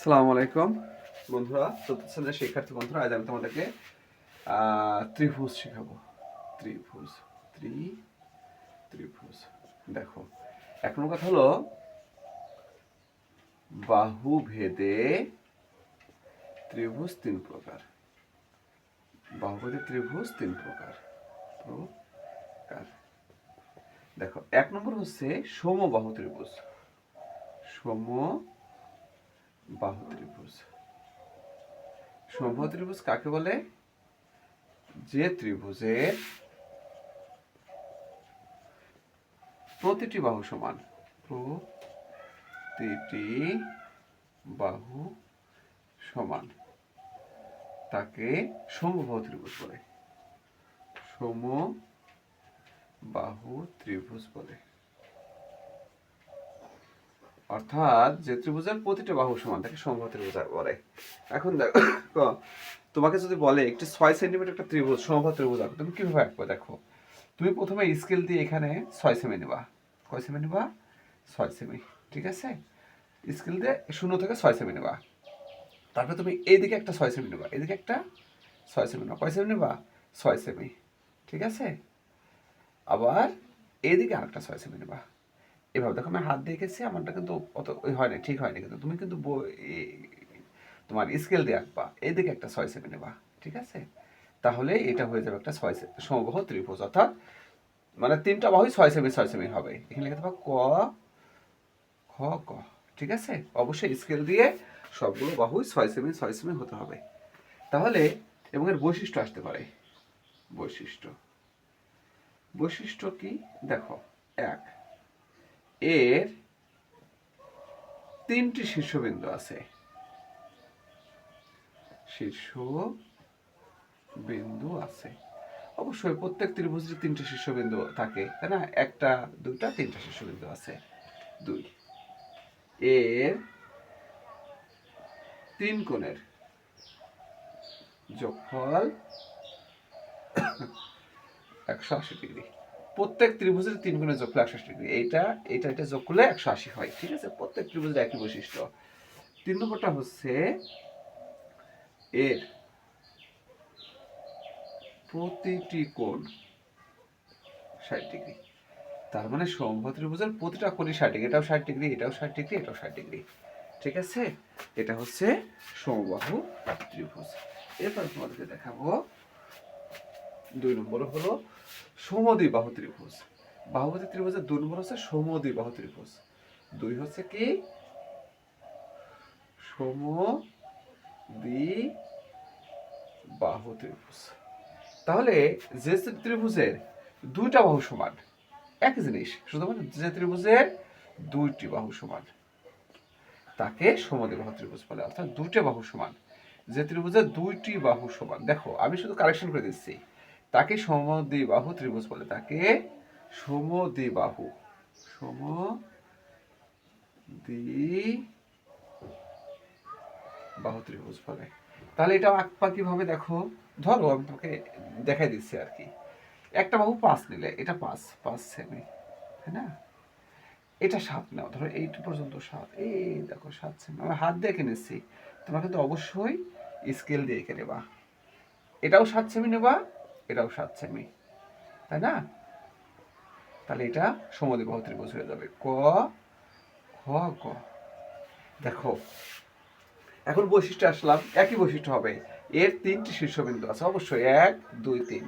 আসসালামু আলাইকুম বন্ধুরা, চতুর্থ শ্রেণীর শিক্ষার্থী বন্ধুরা, আজ আমি তোমাদেরকে ত্রিভুজ শেখাবো। ত্রিভুজ ত্রিভুজ দেখো, এক নম্বর কথা হলো বাহু ভেদে ত্রিভুজ তিন প্রকার। বাহু ভেদে ত্রিভুজ তিন প্রকার। দেখো, এক নম্বর হচ্ছে সমবাহু ত্রিভুজ। সমবাহু ত্রিভুজ সমবাহু ত্রিভুজ কাকে বলে? যে ত্রিভুজের প্রতিটি বাহু সমান, প্রতিটি বাহু সমান, তাকে সমবাহু ত্রিভুজ বলে। সমবাহু ত্রিভুজ বলে। অর্থাৎ যে ত্রিভুজের প্রতিটি বাহু সমান তাকে সমবাহু ত্রিভুজ বলে। এখন দেখো, তোমাকে যদি বলে একটি 6 সেন্টিমিটার একটা ত্রিভুজ, সমবাহু ত্রিভুজ আঁকো, তুমি কিভাবে আঁকবে? দেখো, তুমি প্রথমে স্কেল দিয়ে এখানে 6 সেমি নেবা। কয় সেমি নেবা? 6 সেমি। ঠিক আছে, স্কেল দিয়ে 0 থেকে 6 সেমি নেবা। তারপরে তুমি এইদিকে একটা 6 সেমি নেবা, এদিকে একটা 6 সেমি নেবা। কয় সেমি নেবা? 6 সেমি। ঠিক আছে, আবার এইদিকে আরেকটা 6 সেমি নেবা। এভাবে দেখো, আমি হাত দিয়ে এঁকেছি, আমারটা কিন্তু অত ওই হয়নি, ঠিক হয়নি, কিন্তু তুমি কিন্তু তোমার স্কেল দিয়ে আঁকবা। এইদিকে একটা 6 সেমি নেবা। ঠিক আছে, তাহলে এটা হয়ে যাবে একটা সমবাহু ত্রিভুজ। অর্থাৎ মানে তিনটা বাহুই 6 সেমি 6 সেমি হবে। এখানে লিখে দেবো ক খ ক। ঠিক আছে, অবশ্যই স্কেল দিয়ে সবগুলো বাহুই 6 সেমি 6 সেমি হতে হবে। তাহলে এবং এর বৈশিষ্ট্য আসতে পারে। বৈশিষ্ট্য কি? দেখো, এক, এর 3টি শীর্ষবিন্দু আছে। শীর্ষবিন্দু আছে, অবশ্যই প্রত্যেক ত্রিভুজের 3টে শীর্ষবিন্দু থাকে, তাই না? একটা, দুইটা, 3টা শীর্ষবিন্দু আছে। দুই, এর 3 কোণের যোগফল 180 ডিগ্রি। প্রত্যেক ত্রিভুজের 3 কোণের যোগফল 180 ডিগ্রি। এটা যোগ করলে 180 হয়। ঠিক আছে, প্রত্যেক ত্রিভুজের একই বৈশিষ্ট্য। 3 নম্বরটা হচ্ছে এর প্রতিটি কোণ 60 ডিগ্রি। তার মানে সমবাহু ত্রিভুজের প্রতিটা কোণই 60 ডিগ্রি। এটাও 60 ডিগ্রি, এটাও 60 ডিগ্রি, এটাও 60 ডিগ্রি। ঠিক আছে, এটা হচ্ছে সমবাহু ত্রিভুজ। এরপর তোমাদেরকে দেখাবো 2 নম্বর হলো সমদ্বিবাহু ত্রিভুজ। বাহুপতি ত্রিভুজের 2 নম্বর হচ্ছে সমদ্বিবাহু ত্রিভুজ। 2 হচ্ছে কি? সমদ্বিবাহু ত্রিভুজ। তাহলে যে ত্রিভুজের 2টা বাহু সমান, একই জিনিস, শুধুমাত্র যে ত্রিভুজের 2টি বাহু সমান তাকে সমদ্বিবাহু ত্রিভুজ বলে। অর্থাৎ 2টা বাহু সমান, যে ত্রিভুজের 2টি বাহু সমান, দেখো আমি শুধু কারেকশন করে দিচ্ছি, তাকে সমদ্বিবাহু ত্রিভুজ বলে। তাকে সমদ্বিবাহু ত্রিভুজ বলে। তাহলে এটা আঁকবা কিভাবে? দেখো, ধরো আমি তোমাকে দেখাই দিচ্ছি আর কি। একটা বাহু 5 নিলে, এটা 5 সেমি, তাই না? এটা 7 নাও, ধরো এইট পর্যন্ত 7, এই দেখো 7 সেমি। আমি হাত দিয়ে এঁকে নিচ্ছি, তোমরা কিন্তু অবশ্যই স্কেল দিয়ে এঁকে নেবা। এটাও 7 সেমি নেবা, এটাও 7 সেমি, তাই না? তাহলে এটা সমদ্বিবাহু ত্রিভুজ হয়ে যাবে। ক খ গ। দেখো, এখন বৈশিষ্ট্য আসলাম, একই বৈশিষ্ট্য হবে। এর 3টি শীর্ষবিন্দু আছে, অবশ্যই 1 2 3।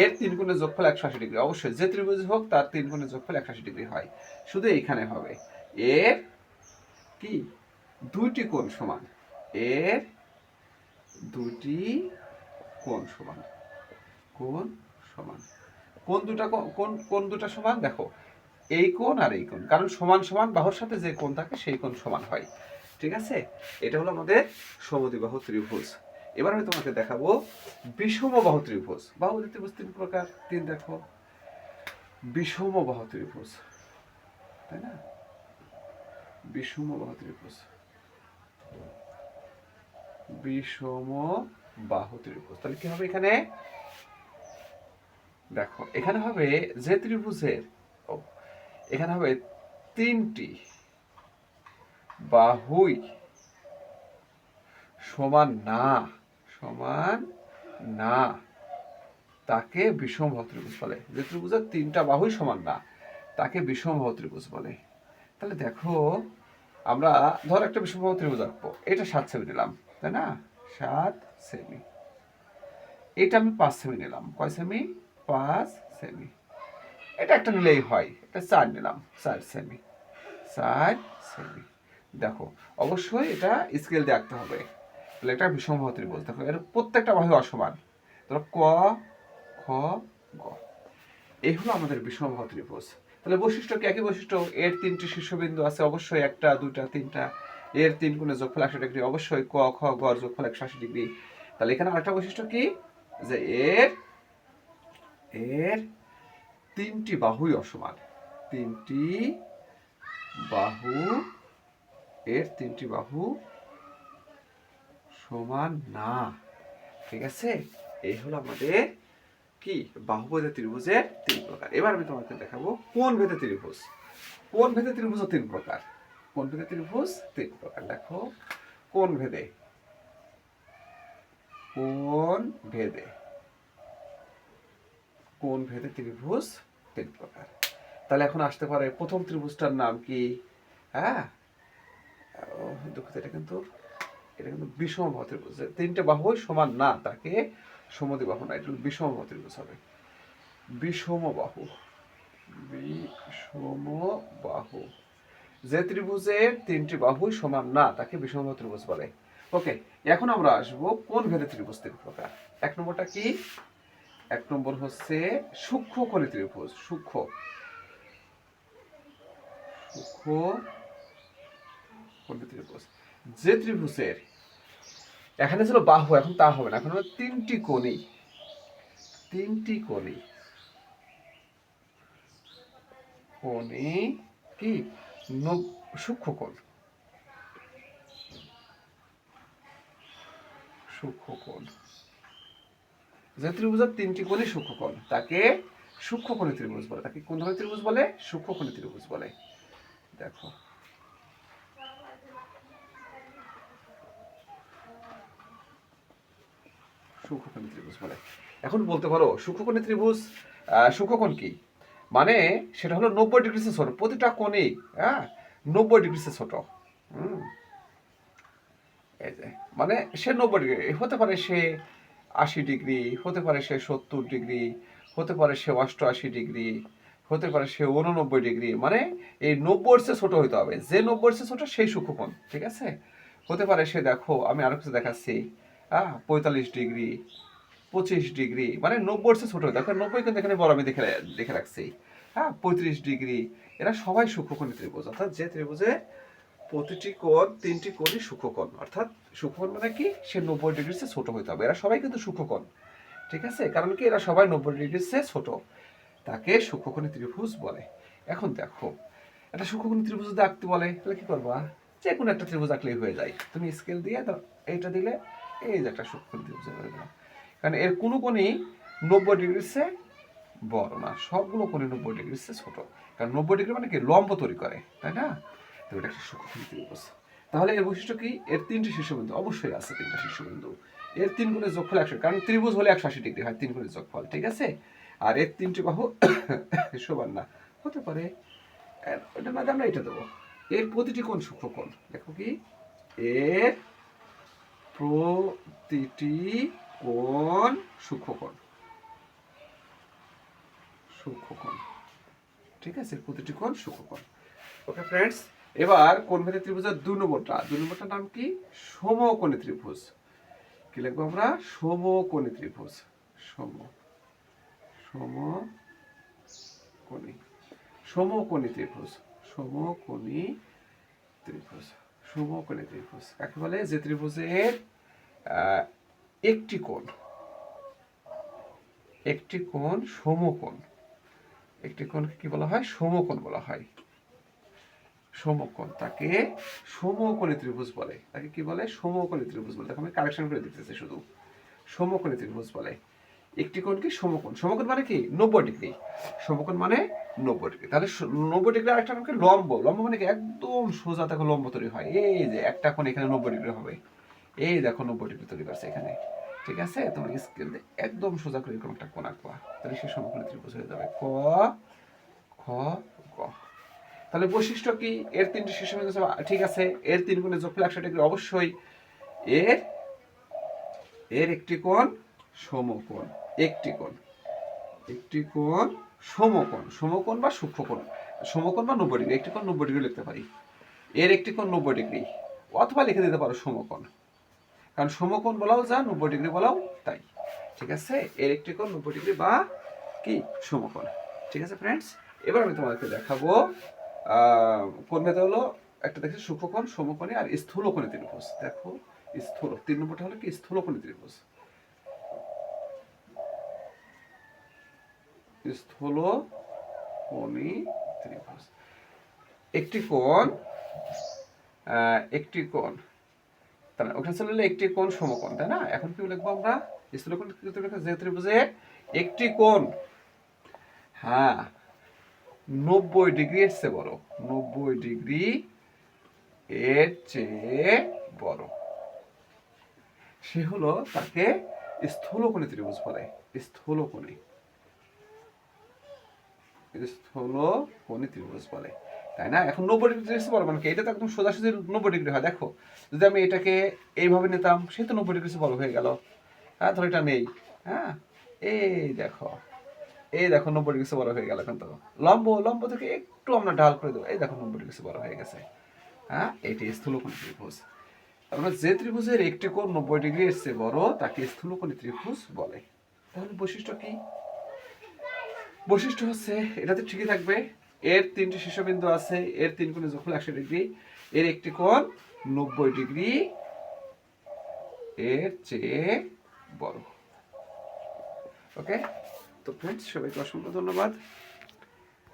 এর 3 কোণের যোগফল 180 ডিগ্রি। অবশ্যই যে ত্রিভুজ হোক তার 3 কোণের যোগফল 180 ডিগ্রি হয়। শুধু এইখানে হবে এর কি 2টি কোণ সমান। এর 2টি কোণ সমান। কোণ সমান। কোণ দুটা সমান। দেখো, এই কোণ আর এই কোণ, কারণ সমান সমান বাহুর সাথে যে কোণ থাকে সেই কোণ সমান হয়। ঠিক আছে, এটা হলো আমাদের সমদ্বিবাহু ত্রিভুজ। এবার আমি তোমাকে দেখাবো বিষমবাহু ত্রিভুজ। বাহু ত্রিভুজ 3 প্রকার। 3, দেখো, বিষমবাহু ত্রিভুজ, তাই না? বিষমবাহু ত্রিভুজ, বিষমবাহু ত্রিভুজ। তাহলে কি হবে এখানে? দেখো, এখানে হবে যে ত্রিভুজের, এখানে হবে 3টি বাহুই সমান না, সমান না, তাকে বিষমবাহু ত্রিভুজ বলে। যে ত্রিভুজের তিনটা বাহুই সমান না, তাকে বিষমবাহু ত্রিভুজ বলে। তাহলে দেখো, আমরা ধর একটা বিষমবাহু ত্রিভুজ আঁকবো, এটা 7 সেমি নিলাম, তাই না? 7 সেমি। এটা আমি 5 সেমি নিলাম। কয় সেমি? 5 সেমি। এটা একটা নিলেই হয়, এটা 4 নিলাম, 4 সেমি, 4 সেমি। দেখো, অবশ্যই এটা স্কেল দিয়ে আঁকতে হবে। তাহলে এটা বিষমবাহু ত্রিভুজ। দেখো, এর প্রত্যেকটা বাহু অসমান। ধরো ক, খ, গ। এই হলো আমাদের বিষমবাহু ত্রিভুজ। তাহলে বৈশিষ্ট্য কি? একই বৈশিষ্ট্য। এর 3টি শীর্ষবিন্দু আছে, অবশ্যই 1টা 2টা 3টা। এর 3 গুণে যোগফল 180 ডিগ্রি, অবশ্যই ক, খ, গ এর যোগফল 180 ডিগ্রি। তাহলে এখানে আরেকটা বৈশিষ্ট্য কি, যে এর এর 3টি বাহুই অসমান। 3টি বাহু, এর 3টি বাহু সমান না। ঠিক আছে? এই হলো আমাদের কি, বাহুভেদে ত্রিভুজের 3 প্রকার। এবার আমি তোমাকে দেখাবো কোণ ভেদে ত্রিভুজ। কোণ ভেদে ত্রিভুজও 3 প্রকার। কোণ ভেদে ত্রিভুজ 3 প্রকার। দেখো, কোণ ভেদে, কোণ ভেদে, কোণ ভেদে ত্রিভুজ 3 প্রকার। তাহলে এখন আসতে পারে প্রথম ত্রিভুজটার নাম কি? হ্যাঁ, দুঃখিত, এটা কিন্তু বিষমবাহু ত্রিভুজ। 3টে বাহুই সমান না, তাকে সমদ্বিবাহু না, এটা বিষমবাহু ত্রিভুজ হবে। বিষমবাহু, বিষমবাহু। যে ত্রিভুজের 3টি বাহুই সমান না, তাকে বিষমবাহু ত্রিভুজ বলে। ওকে, এখন আমরা আসবো কোণ ভেদে ত্রিভুজ 3 প্রকার। 1 নম্বরটা কি? 1 নম্বর হচ্ছে সূক্ষ্মকোণী ত্রিভুজ। সূক্ষ্মকোণী ত্রিভুজ। যে ত্রিভুজের, এখানে ছিল বাহু, এখন তা হবে না, এখন হলো 3টি কোণী। 3টি কোণী, কোণী কি? সূক্ষ্মকোণ, সূক্ষ্মকোণ। যে ত্রিভুজের 3টি কোণই সূক্ষ্মকোণ, তাকে সূক্ষ্মকোণী ত্রিভুজ বলে। তাকে কোন ধরনের ত্রিভুজ বলে? সূক্ষ্মকোণী ত্রিভুজ বলে। দেখো, সূক্ষ্মকোণী ত্রিভুজ বলে। এখন বলতে পারো সূক্ষ্মকোণী ত্রিভুজ, সূক্ষ্মকোণ কি? মানে সেটা হলো 90 ডিগ্রি সে ছোট, প্রতিটা কোণই, হ্যাঁ, 90 ডিগ্রি সে ছোট। হুম, এই যে, মানে সে 90 ডিগ্রি হতে পারে, সে 80 ডিগ্রি হতে পারে, সে 70 ডিগ্রি হতে পারে, সে 88 ডিগ্রি হতে পারে, সে 89 ডিগ্রি। মানে এই 90 চেয়ে ছোট হইতে হবে। যে 90 চেয়ে ছোট সেই সূক্ষ্মকোণ। ঠিক আছে? হতে পারে সে, দেখো আমি আরো কিছু দেখাচ্ছি, 45 ডিগ্রি, 25 ডিগ্রি, মানে 90 চেয়ে ছোট। দেখো 90 কিন্তু এখানে বড়, আমি দেখে দেখে রাখছি। 35 ডিগ্রি। এরা সবাই সূক্ষ্মকোণী ত্রিভুজ। অর্থাৎ যে ত্রিভুজে প্রতিটি কোণ, 3টি কোণই সূক্ষ্মকোণ। অর্থাৎ সূক্ষ্মকোণ মানে কি? সে 90 ডিগ্রি চেয়ে ছোট হইতে হবে। এরা সবাই কিন্তু সূক্ষ্মকোণ। ঠিক আছে? কারণ কি, এরা সবাই 90 ডিগ্রি চেয়ে ছোট, তাকে সূক্ষ্মকোণী ত্রিভুজ বলে। এখন দেখো, একটা সূক্ষ্মকোণী ত্রিভুজ যদি আঁকতে বলে, তাহলে কি করবা? যে কোনো একটা ত্রিভুজ আঁকলেই হয়ে যায়। তুমি স্কেল দিয়ে এইটা দিলে, এই যে একটা সূক্ষ্মকোণী ত্রিভুজ হয়ে গেল। কারণ এর কোনো কোণই 90 ডিগ্রির চেয়ে বড় না, সবগুলো কোণে 90 ডিগ্রির চেয়ে ছোট। কারণ 90 ডিগ্রি মানে কি, লম্ব তৈরি করে, তাই না? তো এটা একটা সূক্ষ্মকোণী ত্রিভুজ। তাহলে এর বৈশিষ্ট্য কি? এর 3টি শীর্ষবিন্দু, অবশ্যই আছে 3টা শীর্ষবিন্দু। এর 3 গুণের যোগফল 100, কারণ ত্রিভুজ হলে 180 ডিগ্রি হয়, 3 গুণের যোগফল। ঠিক আছে? আর এর 3টি বাহু সমান না, হতে পারে ওটা না, আমরা এটা দেবো। এর প্রতিটি কোণ সূক্ষ্মকোণ। দেখো কি, এর প্রতিটি কোণ সূক্ষ্মকোণ, সূক্ষ্মকোণ। ঠিক আছে? প্রতিটি কোণ সূক্ষ্মকোণ। ওকে ফ্রেন্ডস, এবার কোণ ভেদে ত্রিভুজের 2 নম্বরটার নাম কি? সমকোণী ত্রিভুজ। কি লিখবো আমরা? সমকোণী ত্রিভুজ। সমকোণী, সমকোণী ত্রিভুজ, সমকোণী ত্রিভুজ, সমকোণী ত্রিভুজ কাকে বলে? যে ত্রিভুজের আহ, একটি কোণ, একটি কোণ সমকোণ। একটি কোণকে কি বলা হয়? সমকোণ বলা হয়। সমকোণ, তাকে সমকোণী ত্রিভুজ বলে। তাকে কি বলে? সমকোণী ত্রিভুজ বলে। দেখো আমি কারেকশন করে দিতেছি শুধু। সমকোণী ত্রিভুজ বলে। একটি কোণ কি? সমকোণ। সমকোণ মানে কি? 90 ডিগ্রি। সমকোণ মানে 90 ডিগ্রি। তাহলে 90 ডিগ্রি আরেকটা নাম কি? লম্ব। লম্ব মানে কি? একদম সোজা, দেখো লম্ব তৈরি হয়। এই যে একটা কোণ এখানে 90 ডিগ্রি হবে, এই দেখো 90 ডিগ্রি তৈরি করছে এখানে, ঠিক আছে? তোমার স্কেল দিয়ে একদম সোজা করে এরকম একটা কোণ আঁকবা, তাহলে সে সমকোণী ত্রিভুজ হয়ে যাবে। ক খ গ। তাহলে বৈশিষ্ট্য কি? এর তিনটি শীর্ষবিন্দু ঠিক আছে, এর তিন কোণের যোগফল 180 ডিগ্রি, অবশ্যই এর এর একটি কোণ সমকোণ, একটি কোণ, একটি কোণ সমকোণ, সমকোণ বা সূক্ষ্মকোণ, সমকোণ বা 90 ডিগ্রি, একটি কোণ 90 ডিগ্রি লিখতে পারি। এর একটি কোণ 90 ডিগ্রি, অথবা লিখে দিতে পারো সমকোণ, কারণ সমকোণ বলাও যা 90 ডিগ্রি বলাও তাই, ঠিক আছে? এর একটি কোণ 90 ডিগ্রি বা কি সমকোণ, ঠিক আছে ফ্রেন্ডস? এবার আমি তোমাদেরকে দেখাবো কোণ ভেদে হলো একটা দেখছি সূক্ষ্মকোণ, সমকোণী আর স্থূলকোণী ত্রিভুজ। দেখো স্থূল, 3 নম্বরটা হলো কি স্থূলকোণী ত্রিভুজ। স্থূলকোণী ত্রিভুজ, একটি কোণ একটি কোণ, তাহলে ওখানে ছিল একটি কোণ সমকোণ, তাই না? এখন কি লিখবো আমরা? স্থূলকোণ যে ত্রিভুজে একটি কোণ, হ্যাঁ, 90 ডিগ্রি এর চেয়ে বড়, 90 ডিগ্রি এর চেয়ে বড়, সে হলো তাকে স্থূলকোণী ত্রিভুজ বলে। স্থূলকোণী, স্থূলকোণী ত্রিভুজ বলে, তাই না? এখন 90 ডিগ্রি বড় মানে কি? এটা তো একদম সোজাসুজি 90 ডিগ্রি হয়। দেখো যদি আমি এটাকে এইভাবে নিতাম, সে তো 90 ডিগ্রি বড় হয়ে গেল। হ্যাঁ, ধর এটা নেই, হ্যাঁ, এই দেখো, এই দেখো 90 ডিগ্রি বড় হয়ে গেল। কিন্তু লম্ব, লম্ব থেকে একটু আমরা ঢাল করে দেবো, এই দেখো 90 ডিগ্রি বড় হয়ে গেছে। হ্যাঁ, এটি স্থূলকোণী ত্রিভুজ। আমরা যে ত্রিভুজের একটি কোণ 90 ডিগ্রি এর চেয়ে বড় তাকে স্থূলকোণী ত্রিভুজ বলে। তাহলে বৈশিষ্ট্য কি? বৈশিষ্ট্য হচ্ছে এটাতে ঠিকই থাকবে, এর তিনটি শীর্ষবিন্দু আছে, এর তিন কোণের যোগফল 180 ডিগ্রি, এর একটি কোণ 90 ডিগ্রি এর চেয়ে বড়। ওকে, তো ফ্রেন্ডস সবাইকে অসংখ্য ধন্যবাদ।